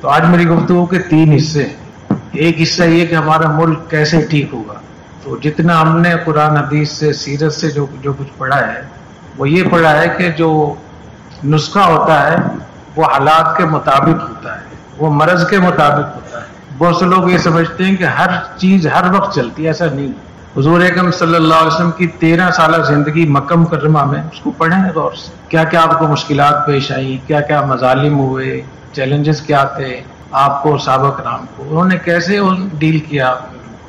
تو آج میری گفتگو کے 3 حصے ہیں۔ ایک حصہ یہ کہ ہمارا ملک کیسے ٹھیک ہوگا۔ تو جتنا ہم نے قرآن حدیث سے سیرت سے جو کچھ پڑھا ہے وہ یہ پڑھا ہے کہ جو نسخہ ہوتا ہے وہ حالات کے مطابق ہوتا ہے، وہ مرض کے مطابق ہوتا ہے۔ بہت سے لوگ یہ سمجھتے ہیں کہ ہر چیز ہر وقت چلتی ہے، ایسا نہیں۔ حضور اکرم صلی اللہ علیہ وسلم کی 13 سالہ زندگی مکہ مکرمہ میں، اس کو پڑھیں غور سے، کیا کیا آپ کو مشکلات پیش آئی، کیا کیا مظالم ہوئے، چیلنجز کیا تھے آپ کو، صحابہ کرام کو، انہوں نے کیسے ڈیل کیا۔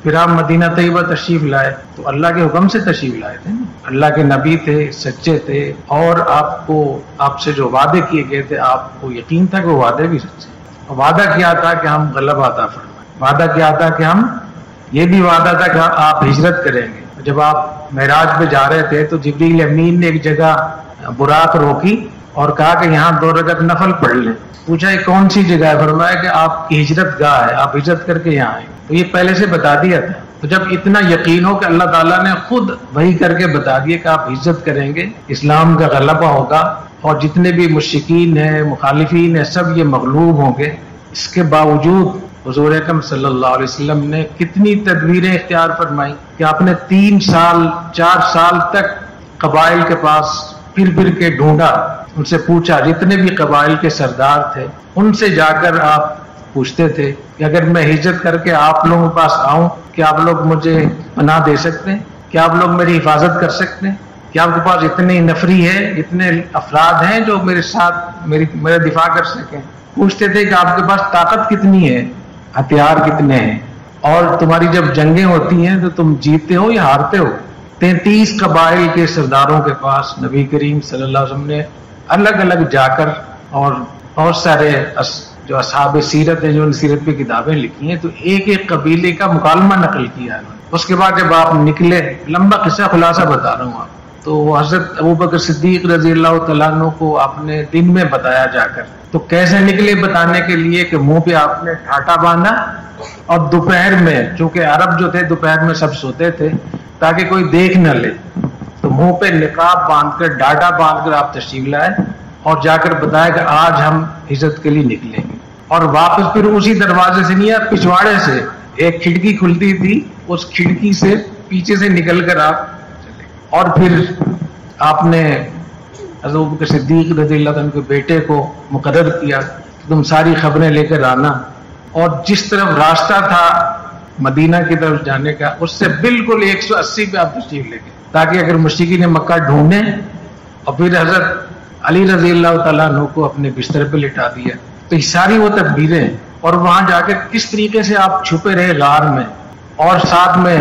پھر آپ مدینہ طیبہ تشریف لائے تو اللہ کے حکم سے تشریف لائے تھے، اللہ کے نبی تھے، سچے تھے، اور آپ سے جو وعدے کیے گئے تھے آپ کو یقین تھا کہ وہ وعدے بھی سچے۔ وعدہ کیا تھا کہ ہم غلبہ عطا فرمائیں، وعدہ کیا تھا کہ یہ بھی وعدہ تھا کہ آپ ہجرت کریں گے۔ جب آپ معراج پہ جا رہے تھے تو جبریل امین نے ایک جگہ براق روکی اور کہا کہ یہاں 2 رکعت نفل پڑھ لیں۔ پوچھا یہ کون سی جگہ ہے؟ فرمایا کہ آپ کی ہجرت گاہ ہے، آپ ہجرت کر کے یہاں آئیں۔ تو یہ پہلے سے بتا دیا تھا۔ تو جب اتنا یقین ہو کہ اللہ تعالیٰ نے خود وحی کر کے بتا دیا کہ آپ ہجرت کریں گے، اسلام کا غلبہ ہوگا اور جتنے بھی مشرکین ہیں، مخالفین ہیں، سب یہ مغلوب ہوں گے، اس کے باوجود حضور اکرم صلی اللہ علیہ وسلم نے کتنی تدبیریں اختیار فرمائی کہ آپ نے 3 سال 4 سال تک قبائل کے پاس پھر کے ڈھونڈا، ان سے پوچھا، جتنے بھی قبائل کے سردار تھے ان سے جا کر آپ پوچھتے تھے کہ اگر میں ہجرت کر کے آپ لوگوں کے پاس آؤں کہ آپ لوگ مجھے پناہ دے سکتے ہیں، کیا آپ لوگ میری حفاظت کر سکتے ہیں، کیا آپ کے پاس اتنی نفری ہے، اتنے افراد ہیں جو میرے ساتھ میرا دفاع کر سکیں۔ پوچھتے تھے کہ آپ کے پاس طاقت کتنی ہے، ہتھیار کتنے ہیں، اور تمہاری جب جنگیں ہوتی ہیں تو تم جیتتے ہو یا ہارتے ہو۔ 33 قبائل کے سرداروں کے پاس نبی کریم صلی اللہ علیہ وسلم نے الگ الگ جا کر، اور بہت سارے جو اصحاب سیرت ہیں جو ان سیرت پہ کتابیں لکھی ہیں، تو ایک ایک قبیلے کا مکالمہ نقل کیا ہے۔ اس کے بعد جب آپ نکلے، لمبا قصہ خلاصہ بتا رہا ہوں آپ، تو حضرت ابوبکر صدیق رضی اللہ تعالیٰ عنہ کو آپ نے دن میں بتایا جا کر، تو کیسے نکلے بتانے کے لیے کہ منہ پہ آپ نے ٹھاٹا باندھا، اور دوپہر میں، چونکہ عرب جو تھے دوپہر میں سب سوتے تھے تاکہ کوئی دیکھ نہ لے، تو منہ پہ نقاب باندھ کر، ڈاٹا باندھ کر آپ تشریف لائے اور جا کر بتایا کہ آج ہم ہجرت کے لیے نکلیں گے۔ اور واپس پھر اسی دروازے سے نہیں، پچھواڑے سے ایک کھڑکی کھلتی تھی، اس کھڑکی سے پیچھے سے نکل کر آپ چلے۔ اور پھر آپ نے حضرت ابوبکر صدیق رضی اللہ عنہ کے بیٹے کو مقرر کیا کہ تم ساری خبریں لے کر آنا، اور جس طرف راستہ تھا مدینہ کی طرف جانے کا اس سے بالکل 180 پہ آپ تشریف لے گئے، تاکہ اگر مشرکین مکہ ڈھونڈیں، اور پھر حضرت علی رضی اللہ تعالیٰ عنہ کو اپنے بستر پہ لٹا دیا۔ تو یہ ساری وہ تدبیریں، اور وہاں جا کے کس طریقے سے آپ چھپے رہے غار میں، اور ساتھ میں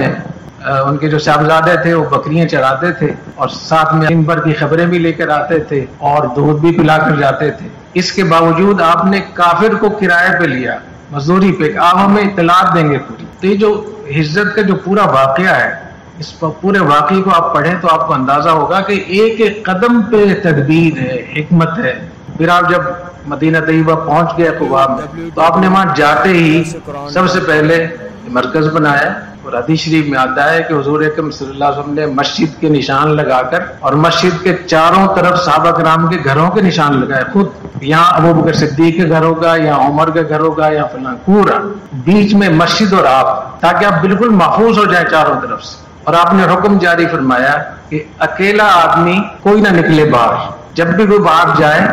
ان کے جو صاحبزادے تھے وہ بکریاں چراتے تھے، اور ساتھ میں دن بھر کی خبریں بھی لے کر آتے تھے اور دودھ بھی پلا کر جاتے تھے۔ اس کے باوجود آپ نے کافر کو کرائے پہ لیا، مزدوری پہ، آپ ہمیں اطلاعات دیں گے پوری۔ تو یہ جو ہجرت کا جو پورا واقعہ ہے، اس پورے واقعے کو آپ پڑھیں تو آپ کو اندازہ ہوگا کہ ایک ایک قدم پہ تدبیر ہے، حکمت ہے۔ پھر آپ جب مدینہ طیبہ پہنچ گئے قباء میں، تو آپ نے وہاں جاتے ہی سب سے پہلے مرکز بنایا، اور حدیث شریف میں آتا ہے کہ حضور اکرم صلی اللہ علیہ وسلم نے مسجد کے نشان لگا کر، اور مسجد کے چاروں طرف صحابہ کرام کے گھروں کے نشان لگائے خود، یہاں ابوبکر صدیق کے گھر ہوگا، یا عمر کا گھر ہوگا، یا فلاں، پورا بیچ میں مسجد اور آپ، تاکہ آپ بالکل محفوظ ہو جائیں چاروں طرف سے۔ اور آپ نے حکم جاری فرمایا کہ اکیلا آدمی کوئی نہ نکلے باہر، جب بھی کوئی باہر جائے،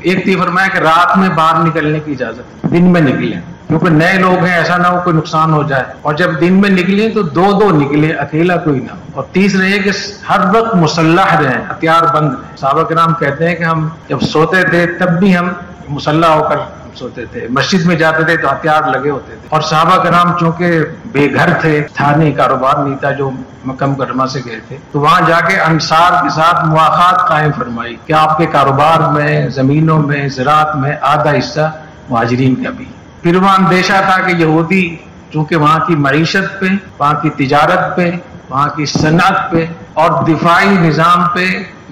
ایک تھی فرمایا کہ رات میں باہر نکلنے کی اجازت، دن میں نکلیں، کیونکہ نئے لوگ ہیں، ایسا نہ ہو کوئی نقصان ہو جائے، اور جب دن میں نکلیں تو 2 نکلے، اکیلا کوئی نہ، اور تیسرے یہ کہ ہر وقت مسلح رہیں، ہتھیار بند رہیں۔ صحابہ کرام کہتے ہیں کہ ہم جب سوتے تھے تب بھی ہم مسلح ہو کر سوتے تھے، مسجد میں جاتے تھے تو ہتھیار لگے ہوتے تھے۔ اور صحابہ کرام چونکہ بے گھر تھے، تھا نہیں، کاروبار نہیں تھا، جو مکہ مکرمہ سے گئے تھے، تو وہاں جا کے انصار کے ساتھ مواخات قائم فرمائی کہ آپ کے کاروبار میں، زمینوں میں، زراعت میں آدھا حصہ مہاجرین کا بھی۔ پھر وہاں اندیشہ تھا کہ یہودی چونکہ وہاں کی معیشت پہ، وہاں کی تجارت پہ، وہاں کی صنعت پہ اور دفاعی نظام پہ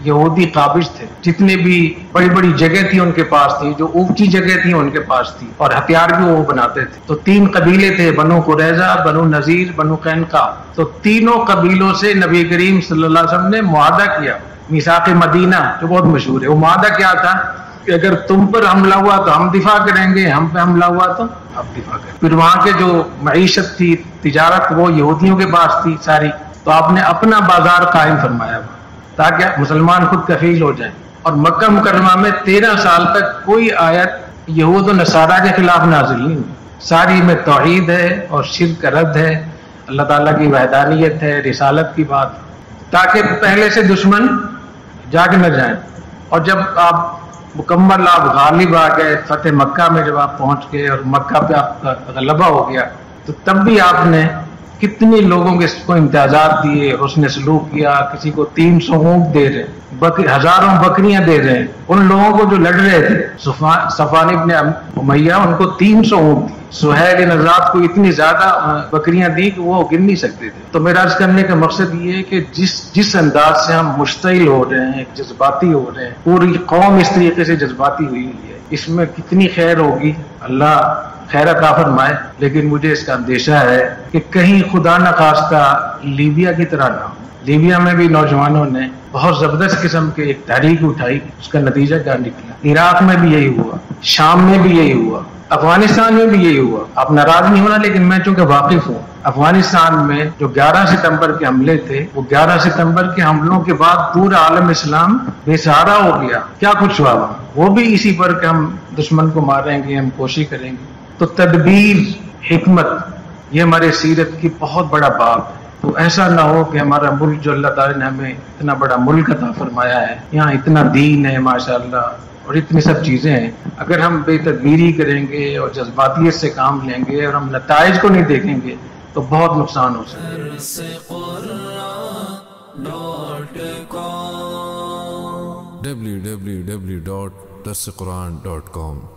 یہودی قابض تھے، جتنے بھی بڑی بڑی جگہ تھی ان کے پاس تھی، جو اونچی جگہ تھی ان کے پاس تھی، اور ہتھیار بھی وہ بناتے تھے۔ تو 3 قبیلے تھے، بنو قریظہ، بنو نذیر، بنو قینقاع۔ تو تینوں قبیلوں سے نبی کریم صلی اللہ علیہ وسلم نے معاہدہ کیا، میثاق مدینہ جو بہت مشہور ہے۔ وہ معاہدہ کیا تھا کہ اگر تم پر حملہ ہوا تو ہم دفاع کریں گے، ہم پہ حملہ ہوا تو آپ دفاع کریں۔ پھر وہاں کے جو معیشت تھی، تجارت، وہ یہودیوں کے پاس تھی ساری، تو آپ نے اپنا بازار قائم فرمایا تاکہ مسلمان خود کفیل ہو جائیں۔ اور مکہ مکرمہ میں 13 سال تک کوئی آیت یہود و نصارہ کے خلاف نازل نہیں ہوئی، ساری میں توحید ہے اور شرک کا رد ہے، اللہ تعالیٰ کی وحدانیت ہے، رسالت کی بات، تاکہ پہلے سے دشمن جاگ نہ جائیں۔ اور جب آپ مکمل آپ غالب آ گئے، فتح مکہ میں جب آپ پہنچ گئے اور مکہ پہ آپ کا غلبہ ہو گیا، تو تب بھی آپ نے کتنے لوگوں کے کو امتیازات دیے، حسن سلوک کیا، کسی کو 300 اونٹ دے رہے، ہزاروں بکریاں دے رہے ہیں۔ ان لوگوں کو جو لڑ رہے تھے، صفوان ابن امیہ، ان کو 300 اونٹ دی، سہیل بن عذاب کو اتنی زیادہ بکریاں دی کہ وہ گن نہیں سکتے تھے۔ تو میرا عرض کرنے کا مقصد یہ ہے کہ جس انداز سے ہم مشتعل ہو رہے ہیں، جذباتی ہو رہے ہیں، پوری قوم اس طریقے سے جذباتی ہوئی ہے، اس میں کتنی خیر ہوگی، اللہ خیر عطا فرمائے۔ لیکن مجھے اس کا اندیشہ ہے کہ کہیں خدا نخواستہ لیبیا کی طرح نہ ہو۔ لیبیا میں بھی نوجوانوں نے بہت زبردست قسم کے ایک تحریک اٹھائی، اس کا نتیجہ کیا نکلا؟ عراق میں بھی یہی ہوا، شام میں بھی یہی ہوا، افغانستان میں بھی یہی ہوا۔ آپ ناراض نہیں ہونا، لیکن میں چونکہ واقف ہوں، افغانستان میں جو 11 ستمبر کے حملے تھے، وہ 11 ستمبر کے حملوں کے بعد پورا عالم اسلام بے سہارا ہو گیا۔ کیا کچھ ہوا وہاں؟ وہ بھی اسی پر کہ ہم دشمن کو ماریں گے، ہم کوشش کریں گے۔ تو تدبیر، حکمت، یہ ہمارے سیرت کی بہت بڑا باب ہے۔ تو ایسا نہ ہو کہ ہمارا ملک جو اللہ تعالیٰ نے ہمیں اتنا بڑا ملک عطا فرمایا ہے، یہاں اتنا دین ہے ماشاءاللہ اور اتنی سب چیزیں ہیں، اگر ہم بے تدبیری کریں گے اور جذباتیت سے کام لیں گے اور ہم نتائج کو نہیں دیکھیں گے تو بہت نقصان ہو سکتا ہے۔ www.darsequran.com